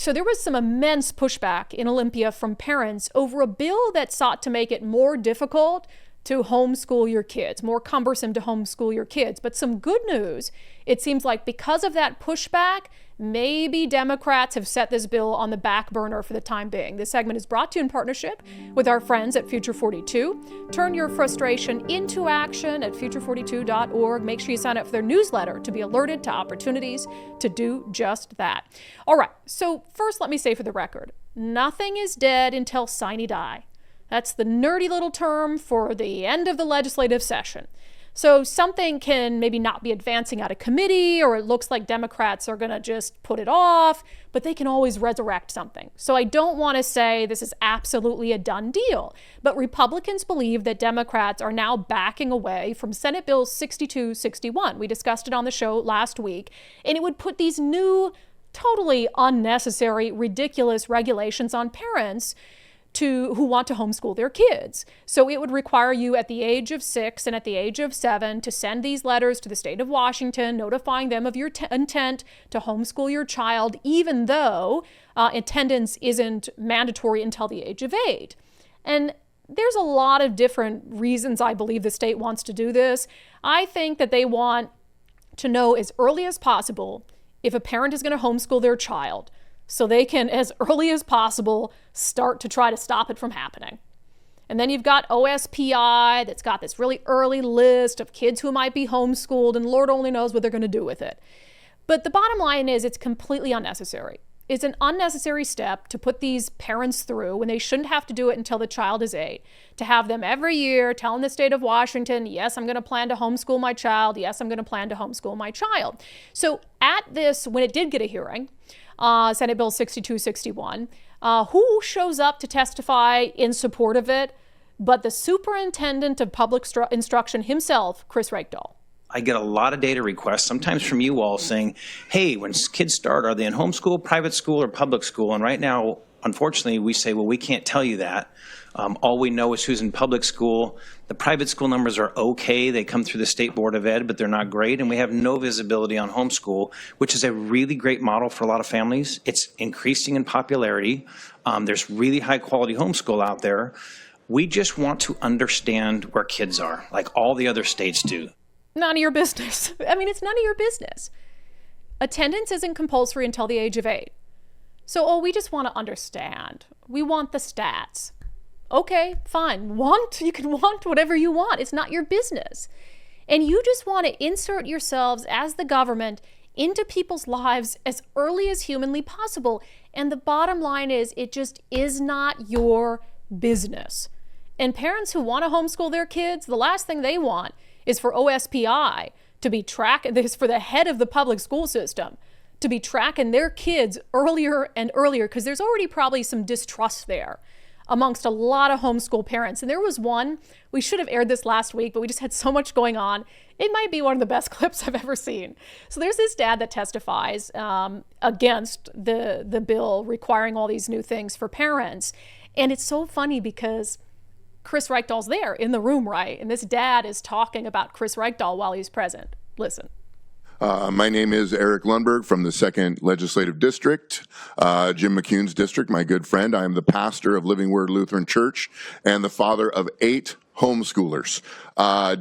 So there was some immense pushback in Olympia from parents over a bill that sought to make it more difficult to homeschool your kids, more cumbersome to homeschool your kids. But some good news, it seems like because of that pushback, maybe Democrats have set this bill on the back burner for the time being. This segment is brought to you in partnership with our friends at Future 42. Turn your frustration into action at future42.org. Make sure you sign up for their newsletter to be alerted to opportunities to do just that. All right, so first let me say for the record, nothing is dead until sine die. That's the nerdy little term for the end of the legislative session. So something can maybe not be advancing out of committee, or it looks like Democrats are going to just put it off, but they can always resurrect something. So I don't want to say this is absolutely a done deal, but Republicans believe that Democrats are now backing away from Senate Bill 6261. We discussed it on the show last week, and it would put these new, totally unnecessary, ridiculous regulations on parents who want to homeschool their kids. So it would require you at the age of 6 and at the age of 7 to send these letters to the state of Washington notifying them of your intent to homeschool your child, even though attendance isn't mandatory until the age of 8. And there's a lot of different reasons I believe the state wants to do this. I think that they want to know as early as possible if a parent is going to homeschool their child, so they can, as early as possible, start to try to stop it from happening. And then you've got OSPI that's got this really early list of kids who might be homeschooled, and Lord only knows what they're going to do with it. But the bottom line is it's completely unnecessary. It's an unnecessary step to put these parents through when they shouldn't have to do it until the child is 8. To have them every year telling the state of Washington, yes, I'm going to plan to homeschool my child. Yes, I'm going to plan to homeschool my child. So at this, when it did get a hearing, Senate Bill 6261, who shows up to testify in support of it but the superintendent of public instruction himself, Chris Reykdal. I get a lot of data requests, sometimes from you all saying, hey, when kids start, are they in homeschool, private school, or public school? And right now, unfortunately, we say, well, we can't tell you that. All we know is who's in public school. The private school numbers are okay. They come through the State Board of Ed, but they're not great. And we have no visibility on homeschool, which is a really great model for a lot of families. It's increasing in popularity. There's really high quality homeschool out there. We just want to understand where kids are, like all the other states do. None of your business. I mean, it's none of your business. Attendance isn't compulsory until the age of 8. So, we just want to understand. We want the stats. Okay, fine. You can want whatever you want. It's not your business. And you just want to insert yourselves as the government into people's lives as early as humanly possible. And the bottom line is, it just is not your business. And parents who want to homeschool their kids, the last thing they want is for OSPI to be tracking this, for the head of the public school system to be tracking their kids earlier and earlier, because there's already probably some distrust there amongst a lot of homeschool parents. And there was one, we should have aired this last week, but we just had so much going on. It might be one of the best clips I've ever seen. So there's this dad that testifies against the bill requiring all these new things for parents. And it's so funny because Chris Reykdal's there in the room, right? And this dad is talking about Chris Reykdal while he's present. Listen. My name is Eric Lundberg from the 2nd Legislative District, Jim McCune's district, my good friend. I am the pastor of Living Word Lutheran Church and the father of 8 homeschoolers.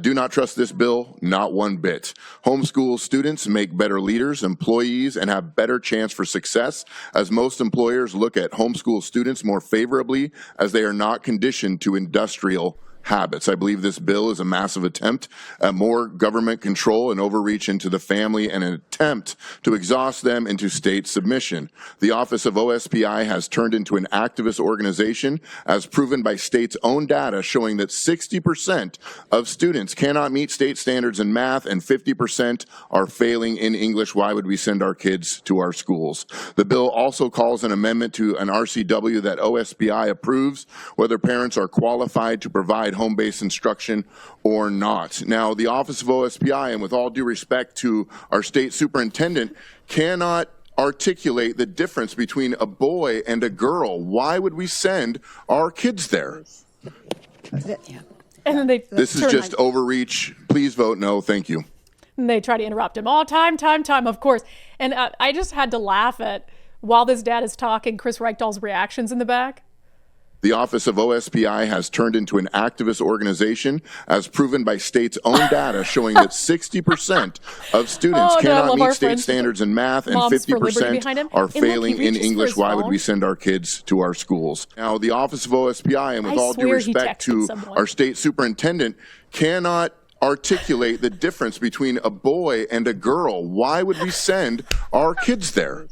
Do not trust this bill, not one bit. Homeschool students make better leaders, employees, and have better chance for success, as most employers look at homeschool students more favorably as they are not conditioned to industrial habits. I believe this bill is a massive attempt at more government control and overreach into the family and an attempt to exhaust them into state submission. The Office of OSPI has turned into an activist organization, as proven by states' own data showing that 60% of students cannot meet state standards in math and 50% are failing in English. Why would we send our kids to our schools? The bill also calls an amendment to an RCW that OSPI approves, whether parents are qualified to provide home-based instruction or not. Now, the Office of OSPI, and with all due respect to our state superintendent, cannot articulate the difference between a boy and a girl. Why would we send our kids there? Yeah. And then this is just overreach. Please vote no. Thank you. And they try to interrupt him. Oh, time, of course. And I just had to laugh at while this dad is talking, Chris Reichdahl's reactions in the back. The Office of OSPI has turned into an activist organization, as proven by state's own data showing that 60% of students cannot meet state standards in math and 50% are failing in English. Why would we send our kids to our schools? Now, the Office of OSPI, and with all due respect to our state superintendent, cannot articulate the difference between a boy and a girl. Why would we send our kids there?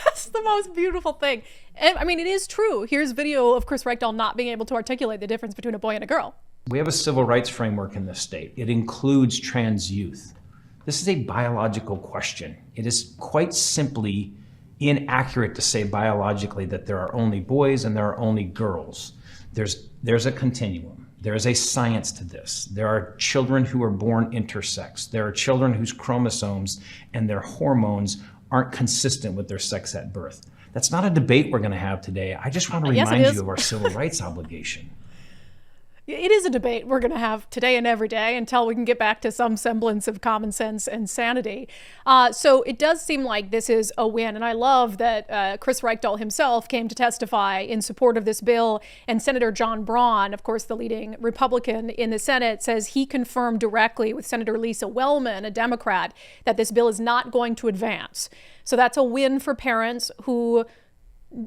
That's the most beautiful thing. And, I mean, it is true. Here's video of Chris Reichdahl not being able to articulate the difference between a boy and a girl. We have a civil rights framework in this state. It includes trans youth. This is a biological question. It is quite simply inaccurate to say biologically that there are only boys and there are only girls. There's a continuum. There is a science to this. There are children who are born intersex. There are children whose chromosomes and their hormones aren't consistent with their sex at birth. That's not a debate we're going to have today. I just want to remind you of our civil rights obligation. It is a debate we're going to have today and every day until we can get back to some semblance of common sense and sanity. So it does seem like this is a win. And I love that Chris Reichdahl himself came to testify in support of this bill. And Senator John Braun, of course, the leading Republican in the Senate, says he confirmed directly with Senator Lisa Wellman, a Democrat, that this bill is not going to advance. So that's a win for parents who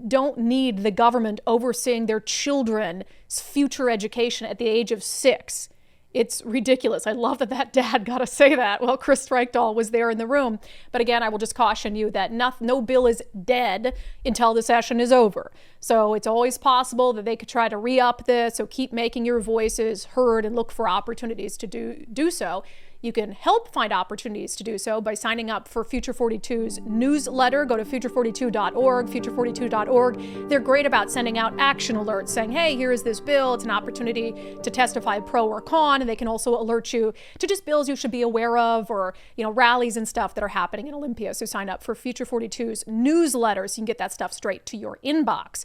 don't need the government overseeing their children's future education at the age of 6. It's ridiculous. I love that dad got to say that. Well, Chris Reichdahl was there in the room. But again, I will just caution you that no bill is dead until the session is over. So it's always possible that they could try to re-up this. So keep making your voices heard and look for opportunities to do so. You can help find opportunities to do so by signing up for Future 42's newsletter. Go to future42.org, future42.org. They're great about sending out action alerts saying, hey, here is this bill. It's an opportunity to testify pro or con. And they can also alert you to just bills you should be aware of, or, rallies and stuff that are happening in Olympia. So sign up for Future 42's newsletter so you can get that stuff straight to your inbox.